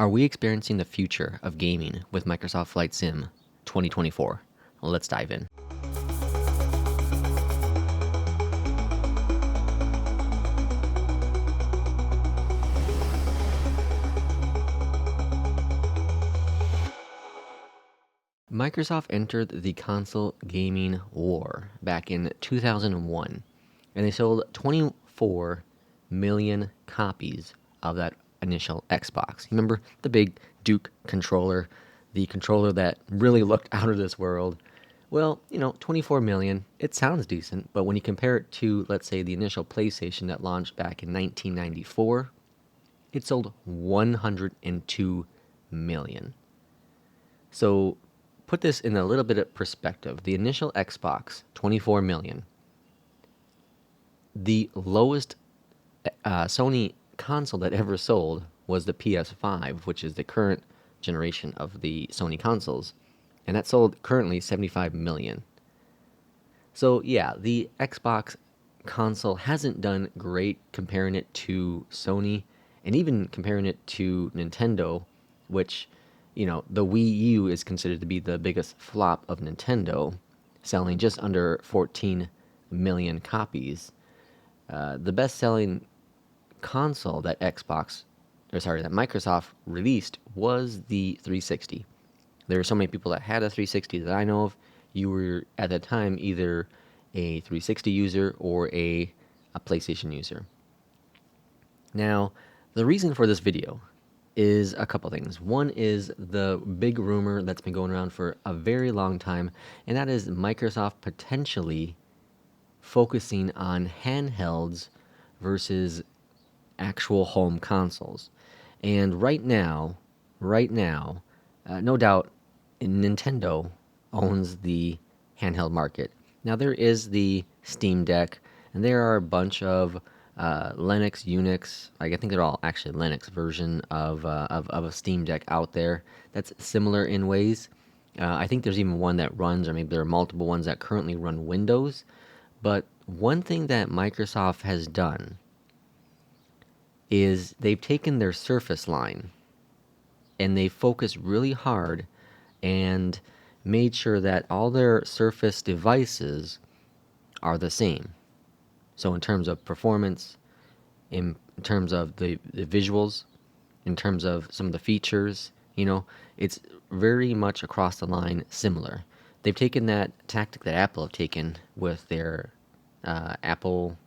Are we experiencing the future of gaming with Microsoft Flight Sim 2024? Well, let's dive in. Microsoft entered the console gaming war back in 2001, and they sold 24 million copies of that initial Xbox. You remember the big Duke controller, the controller that really looked out of this world? Well, 24 million, it sounds decent, but when you compare it to, let's say, the initial PlayStation that launched back in 1994, it sold 102 million. So put this in a little bit of perspective. The initial Xbox, 24 million. The lowest Sony console that ever sold was the PS5, which is the current generation of the Sony consoles, and that sold currently 75 million. So yeah, the Xbox console hasn't done great comparing it to Sony, and even comparing it to Nintendo, which, the Wii U is considered to be the biggest flop of Nintendo, selling just under 14 million copies. The best-selling console that Microsoft released was the 360. There are so many people that had a 360 that I know of. You were at that time either a 360 user or a PlayStation user. Now, the reason for this video is a couple things. One is the big rumor that's been going around for a very long time, and that is Microsoft potentially focusing on handhelds versus actual home consoles. And right now, no doubt, Nintendo owns the handheld market. Now there is the Steam Deck, and there are a bunch of Linux, Unix. I think they're all actually Linux version of a Steam Deck out there that's similar in ways. I think there's even one that runs, or maybe there are multiple ones that currently run Windows. But one thing that Microsoft has done is they've taken their Surface line and they focused really hard and made sure that all their Surface devices are the same. So in terms of performance, in terms of the visuals, in terms of some of the features, it's very much across the line similar. They've taken that tactic that Apple have taken with their Apple,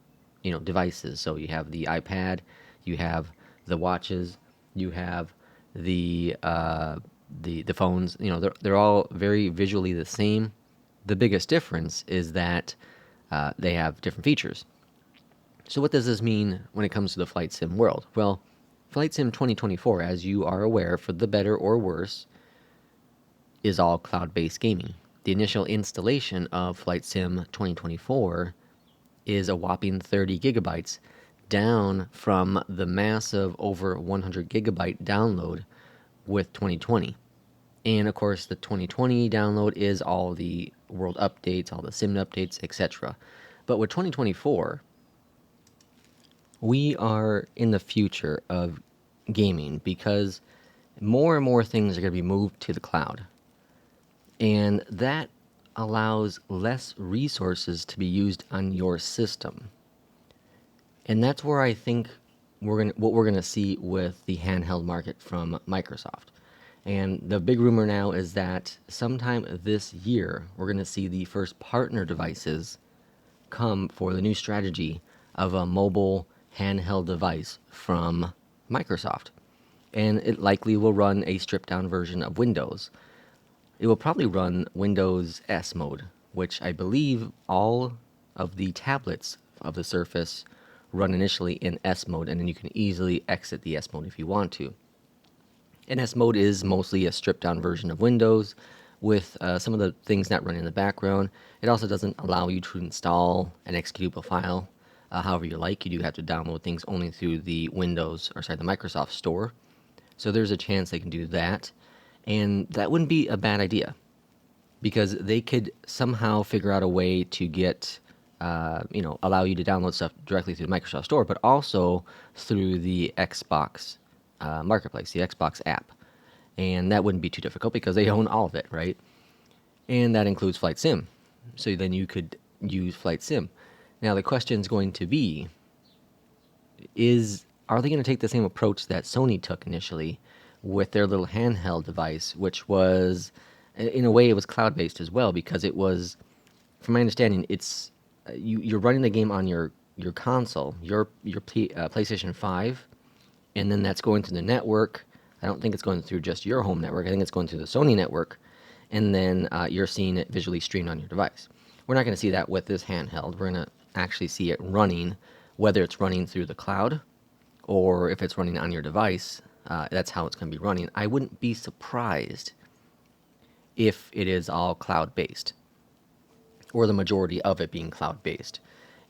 devices. So you have the iPad, you have the watches, you have the phones. They're all very visually the same. The biggest difference is that they have different features. So what does this mean when it comes to the Flight Sim world? Well, Flight Sim 2024, as you are aware, for the better or worse, is all cloud-based gaming. The initial installation of Flight Sim 2024 is a whopping 30 gigabytes, down from the massive over 100 gigabyte download with 2020. And of course, the 2020 download is all the world updates, all the sim updates, etc. But with 2024, we are in the future of gaming because more and more things are going to be moved to the cloud. And that allows less resources to be used on your system. And that's where I think what we're going to see with the handheld market from Microsoft. And the big rumor now is that sometime this year, we're going to see the first partner devices come for the new strategy of a mobile handheld device from Microsoft. And it likely will run a stripped down version of Windows. It will probably run Windows S mode, which I believe all of the tablets of the Surface run initially in S mode, and then you can easily exit the S mode if you want to. And S mode is mostly a stripped down version of Windows with some of the things not running in the background. It also doesn't allow you to install an executable file however you like. You do have to download things only through the the Microsoft Store. So there's a chance they can do that. And that wouldn't be a bad idea, because they could somehow figure out a way to get, allow you to download stuff directly through the Microsoft Store, but also through the Xbox marketplace, the Xbox app. And that wouldn't be too difficult because they own all of it, right? And that includes Flight Sim. So then you could use Flight Sim. Now the question is going to be, are they going to take the same approach that Sony took initially with their little handheld device, which was, in a way, it was cloud-based as well, because it was, from my understanding, it's you're running the game on your console, your PlayStation 5, and then that's going to the network. I don't think it's going through just your home network. I think it's going through the Sony network, and then you're seeing it visually streamed on your device. We're not going to see that with this handheld. We're going to actually see it running, whether it's running through the cloud or if it's running on your device. That's how it's going to be running. I wouldn't be surprised if it is all cloud-based, or the majority of it being cloud-based.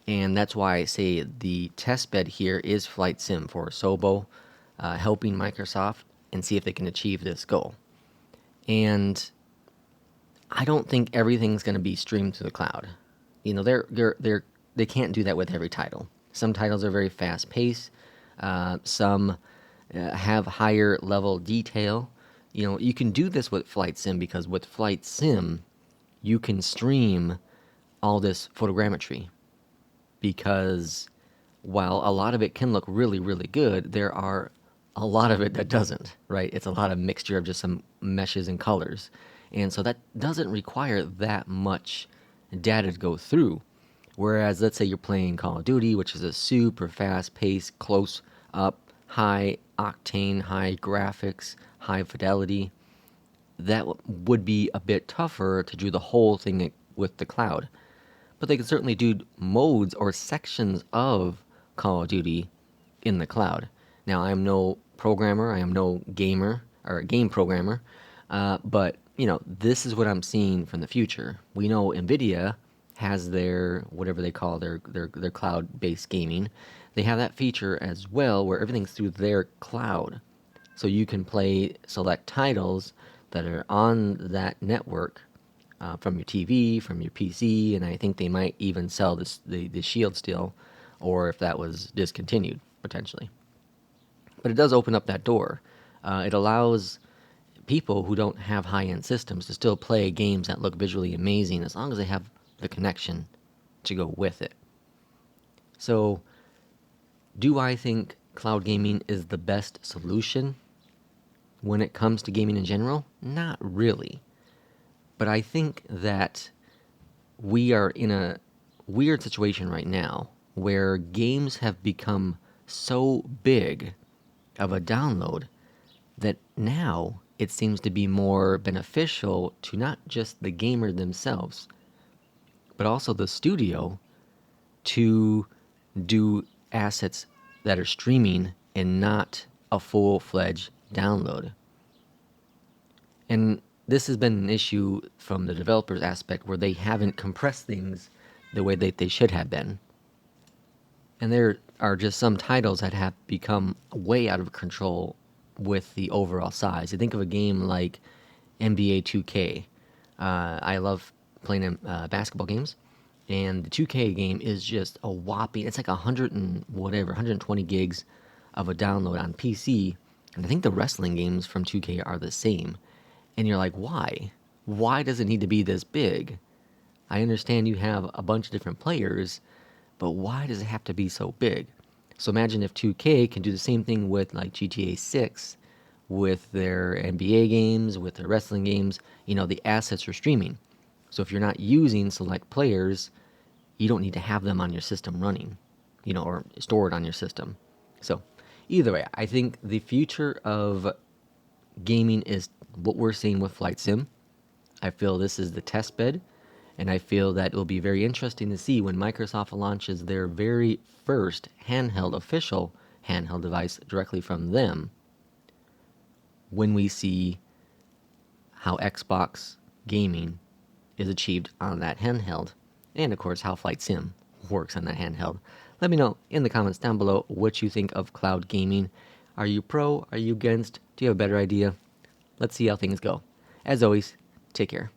And that's why I say the test bed here is Flight Sim for Sobo, helping Microsoft and see if they can achieve this goal. And I don't think everything's going to be streamed to the cloud. You know, they can't do that with every title. Some titles are very fast-paced. Some have higher level detail. You know, you can do this with Flight Sim because with Flight Sim, you can stream all this photogrammetry. Because while a lot of it can look really, really good, there are a lot of it that doesn't, right? It's a lot of mixture of just some meshes and colors. And so that doesn't require that much data to go through. Whereas, let's say you're playing Call of Duty, which is a super fast-paced, close-up, high octane, high graphics, high fidelity, that would be a bit tougher to do the whole thing with the cloud. But they can certainly do modes or sections of Call of Duty in the cloud. Now, I am no programmer, I am no gamer or game programmer, but you know, this is what I'm seeing from the future. We know Nvidia has their whatever they call their cloud-based gaming. They have that feature as well, where everything's through their cloud, so you can play select titles that are on that network from your TV, from your PC, and I think they might even sell the Shield still, or if that was discontinued potentially. But it does open up that door. It allows people who don't have high-end systems to still play games that look visually amazing as long as they have the connection to go with it. So, do I think cloud gaming is the best solution when it comes to gaming in general? Not really. But I think that we are in a weird situation right now where games have become so big of a download that now it seems to be more beneficial to not just the gamer themselves, but also the studio to do assets that are streaming and not a full-fledged download. And this has been an issue from the developers aspect where they haven't compressed things the way that they should have been. And there are just some titles that have become way out of control with the overall size. You think of a game like NBA 2K. I love playing basketball games, and the 2K game is just a whopping, it's like 120 gigs of a download on PC, and I think the wrestling games from 2K are the same. And you're like, why? Why does it need to be this big? I understand you have a bunch of different players, but why does it have to be so big? So imagine if 2K can do the same thing with like GTA 6, with their NBA games, with their wrestling games. You know, the assets are streaming. So if you're not using select players, you don't need to have them on your system running, you know, or stored on your system. So either way, I think the future of gaming is what we're seeing with Flight Sim. I feel this is the test bed, and I feel that it will be very interesting to see when Microsoft launches their very first official handheld device directly from them, when we see how Xbox gaming is achieved on that handheld, and of course how Flight Sim works on that handheld. Let me know in the comments down below what you think of cloud gaming. Are you pro? Are you against? Do you have a better idea? Let's see how things go. As always, take care.